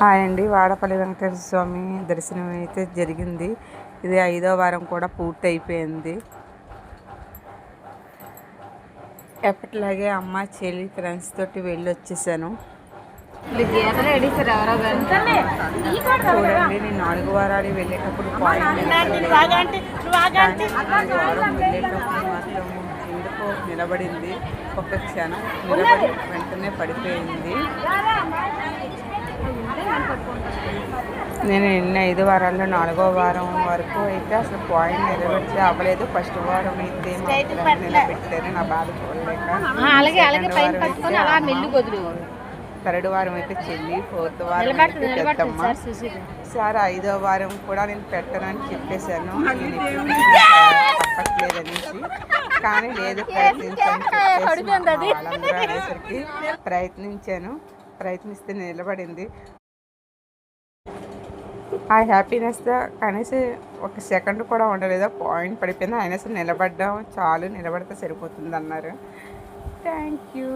Hi అండి. వాడపల్లి వెంకటేశ్వర స్వామి దర్శనం అయితే జరిగింది. ఇది 5వ వారం కూడా పూర్తి అయిపోయింది. ఎప్పటిలాగే అమ్మ చెల్లి ఫ్రెండ్స్ తోటి వెళ్ళి వచ్చేసాను. చూడండి, నేను 4 వారాలు వెళ్ళేటప్పుడు వెళ్ళేటప్పుడు మాత్రం ఎందుకో నిలబడింది. ఒక క్షణం నిలబడి వెంటనే పడిపోయింది. నేను నిన్న 5 వారాల్లో 4వ వారం వరకు అయితే అసలు పాయింట్ నిలబెట్టి అవ్వలేదు. ఫస్ట్ వారం అయితే నిలబెట్టారు, నా బాధ చూడలేక. థర్డ్ వారం అయితే చెల్లి, 4th వారం అయితే పెద్దమ్మ. సార్ 5వ వారం కూడా నేను పెట్టనని చెప్పేశాను, తప్పట్లేదనేసి. కానీ లేదు, ప్రయత్నిస్తే నిలబడింది. ఆ హ్యాపీనెస్తో కనీసం ఒక సెకండ్ కూడా ఉండలేదు. పాయింట్ పడిపోయింది, అయినా సరే నిలబడ్డాం చాలు, నిలబడితే సరిపోతుంది అన్నారు. Thank you.